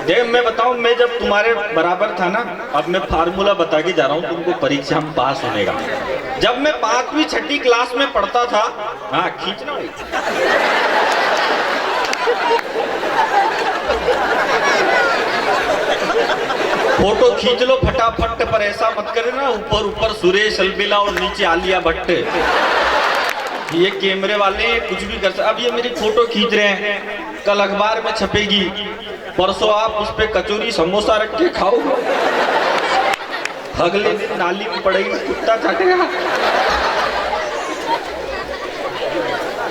देख मैं बताऊं, मैं जब तुम्हारे बराबर था ना, अब मैं फार्मूला बता के जा रहा हूं तुमको परीक्षा में पास होने का। जब मैं 5वीं 6ठी क्लास में पढ़ता था, हाँ खींचना भाई, फोटो खींच लो फटाफट, पर ऐसा मत करे ना ऊपर ऊपर सुरेश अलबेला और नीचे आलिया भट्ट। ये कैमरे वाले कुछ भी कर सकते। अब ये मेरी फोटो खींच रहे हैं, कल अखबार में छपेगी, परसों आप उस पे कचौरी समोसा रख के खाओ, अगले दिन नाली में पड़ेगी, कुत्ता चाटेगा।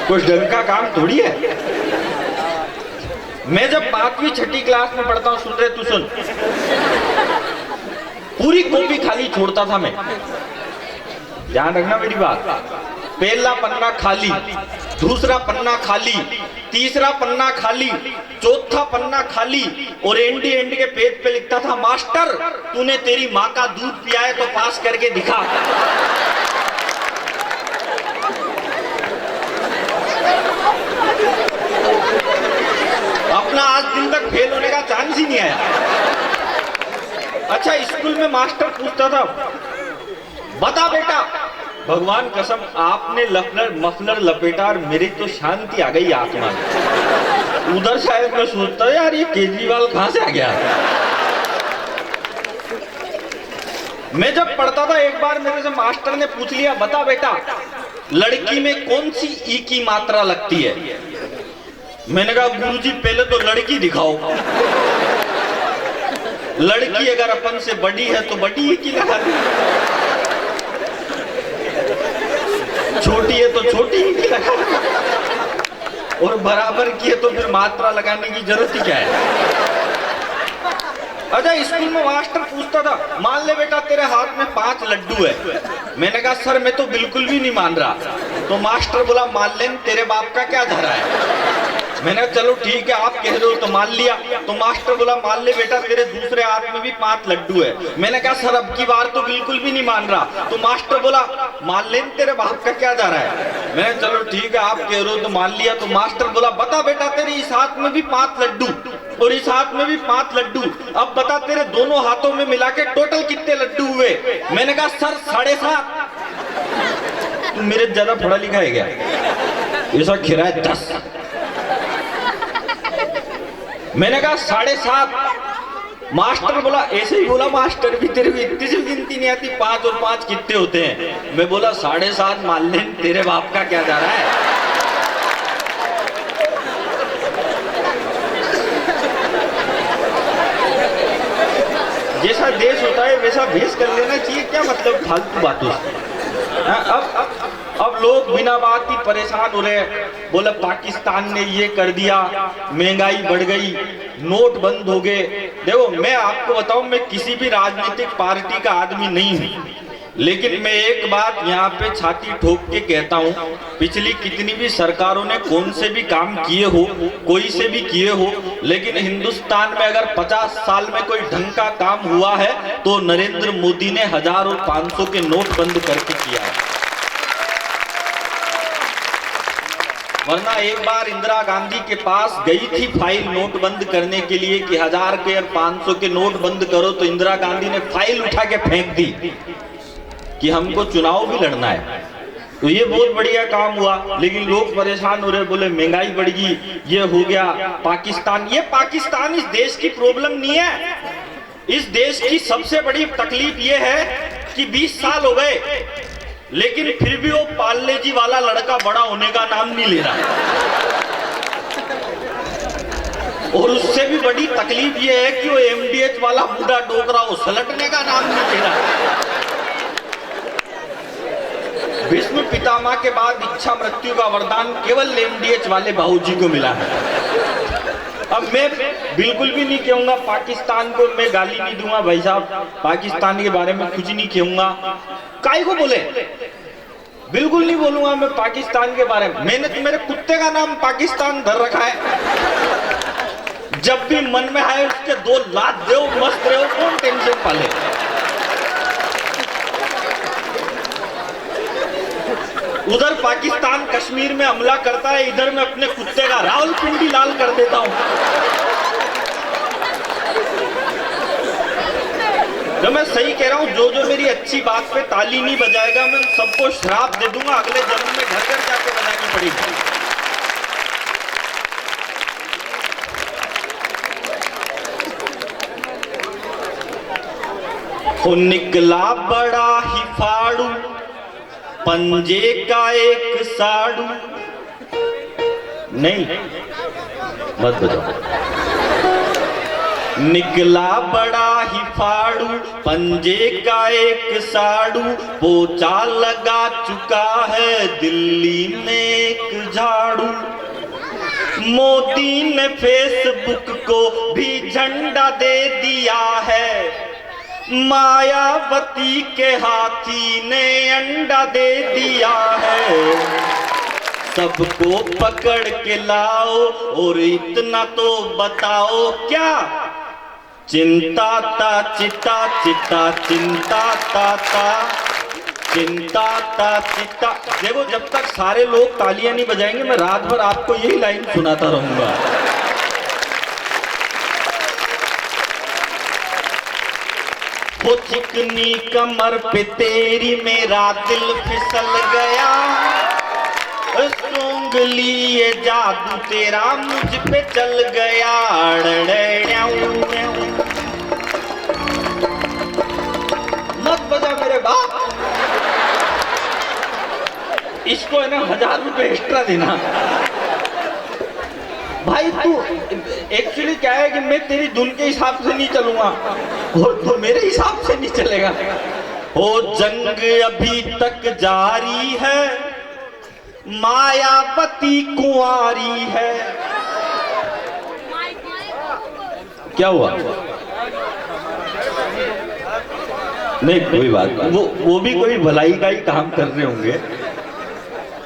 कुछ ढंग का काम थोड़ी है। मैं जब 5वीं 6ठी क्लास में पढ़ता हूँ, सुन रहे तू सुन, पूरी कॉपी खाली छोड़ता था मैं, ध्यान रखना मेरी बात। पहला पन्ना खाली, दूसरा पन्ना खाली, तीसरा पन्ना खाली, चौथा पन्ना खाली, और एंड के पेज पे लिखता था, मास्टर तूने तेरी माँ का दूध पिया है तो पास करके दिखा। अपना आज दिन तक फेल होने का चांस ही नहीं आया। अच्छा, स्कूल में मास्टर पूछता था, बता बेटा, भगवान कसम आपने मफलर लपेटा और मेरी तो शांति आ गई आत्मा में। उधर शायद मैं सोचता यार ये केजरीवाल कहां से आ गया। मैं जब पढ़ता था, एक बार मेरे से मास्टर ने पूछ लिया, बता बेटा लड़की में कौन सी ई की मात्रा लगती है। मैंने कहा गुरुजी पहले तो लड़की दिखाओ, लड़की अगर अपन से बड़ी है तो बड़ी ई की लगा दी, छोटी है तो छोटी ही की लगा, और बराबर की है तो फिर मात्रा लगाने की जरूरत ही क्या है। अच्छा, स्कूल में मास्टर पूछता था, मान ले बेटा तेरे हाथ में 5 लड्डू है। मैंने कहा सर मैं तो बिल्कुल भी नहीं मान रहा। तो मास्टर बोला, मान ले तेरे बाप का क्या धरा है। मैंने कहा चलो ठीक है आप कह रहे हो तो मान लिया। तो मास्टर बोला, मान ले बेटा तेरे दूसरे हाथ में भी 5 लड्डू है। मैंने कहा सर अब की बार तो बिल्कुल भी नहीं मान रहा। तो मास्टर बोला, मान ले तेरे बाप का क्या धरा है। मैंने चलो ठीक है आप कह रहे हो तो मान लिया। तो मास्टर बोला, बता बेटा तेरे इस हाथ में भी 5 लड्डू और इस हाथ में भी 5 लड्डू, अब बता तेरे दोनों हाथों में मिला के टोटल कितने लड्डू हुए। मैंने कहा सर 7.5। तू मेरे ज्यादा पढ़ा लिखा है क्या, ऐसा खिरा है 10। मैंने कहा 7.5। मास्टर बोला, ऐसे ही बोला मास्टर भी, तेरे को इतनी सी गिनती नहीं आती, 5 और 5 कितने होते हैं। मैं बोला 7.5 मान ले, तेरे बाप का क्या जा रहा है। जैसा देश होता है वैसा भेष कर लेना चाहिए, क्या मतलब फालतू बातों से। अब लोग बिना बात ही परेशान हो रहे हैं, बोले पाकिस्तान ने ये कर दिया, महंगाई बढ़ गई, नोट बंद हो गए। देखो मैं आपको बताऊं, मैं किसी भी राजनीतिक पार्टी का आदमी नहीं हूं, लेकिन मैं एक बात यहाँ पे छाती ठोक के कहता हूँ, पिछली कितनी भी सरकारों ने कौन से भी काम किए हो, कोई से भी किए हो, लेकिन हिंदुस्तान में अगर 50 साल में कोई ढंग का काम हुआ है तो नरेंद्र मोदी ने 1000 और 500 के नोट बंद करके किया है। वरना एक बार इंदिरा गांधी के पास गई थी फाइल नोट बंद करने के लिए कि 1000 के और 500 के नोट बंद करो, तो इंदिरा गांधी ने फाइल उठा के फेंक दी कि हमको चुनाव भी लड़ना है। तो ये बहुत बढ़िया काम हुआ, लेकिन लोग परेशान हो रहे, बोले महंगाई बढ़ गई, ये हो गया पाकिस्तान। ये पाकिस्तान इस देश की प्रॉब्लम नहीं है। इस देश की सबसे बड़ी तकलीफ ये है कि 20 साल हो गए लेकिन फिर भी वो पार्ले जी वाला लड़का बड़ा होने का नाम नहीं ले रहा। और उससे भी बड़ी तकलीफ ये है कि वो एमडीएच वाला बूढ़ा डोकरा वो सलटने का नाम नहीं ले रहा। भीष्म पितामह के बाद इच्छा मृत्यु का वरदान केवल एमडीएच वाले बाबूजी को मिला है। अब मैं बिल्कुल भी नहीं कहूंगा पाकिस्तान को, मैं गाली नहीं दूंगा भाई साहब, पाकिस्तान के बारे में कुछ नहीं कहूंगा। काहे को बोले, बिल्कुल नहीं बोलूंगा मैं पाकिस्तान के बारे में। मैंने तो मेरे कुत्ते का नाम पाकिस्तान धर रखा है। जब भी मन में आए उसके 2 लात दो, मस्त रहो, कौन टेंशन पाले। उधर पाकिस्तान कश्मीर में हमला करता है, इधर मैं अपने कुत्ते का रावलपिंडी लाल कर देता हूं। तो मैं सही कह रहा हूँ, जो जो मेरी अच्छी बात पे ताली नहीं बजाएगा मैं सबको श्राप दे दूंगा, अगले जन्म में घर घर जाके बजानी पड़ेगी। वो निकला बड़ा ही फाड़ू, पंजे का एक साड़ू। नहीं मत बजाओ। निकला बड़ा ही फाड़ू, पंजे का एक साड़ू, पोछा लगा चुका है दिल्ली में एक झाड़ू। मोदी ने फेसबुक को भी झंडा दे दिया है, मायावती के हाथी ने अंडा दे दिया है। सबको पकड़ के लाओ और इतना तो बताओ क्या, चिंता ता चिता चिता चिंता ता चिंता ता चिता। देखो जब तक सारे लोग तालियां नहीं बजाएंगे मैं रात भर आपको यही लाइन सुनाता रहूंगा। वो चिकनी कमर पे तेरी मेरा दिल फिसल गया, उंगली ये जादू तेरा मुझ पे चल गया। मत बजा मेरे बाप, इसको है ना 1000 रुपए एक्स्ट्रा देना। भाई तू एक्चुअली क्या है कि मैं तेरी धुन के हिसाब से नहीं चलूंगा और तो मेरे हिसाब से नहीं चलेगा। ओ जंग अभी तक जारी है, मायावती कुंवारी है। क्या हुआ? नहीं कोई बात नहीं, वो भी कोई भलाई का ही काम कर रहे होंगे,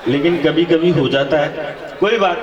लेकिन कभी कभी हो जाता है, कोई बात।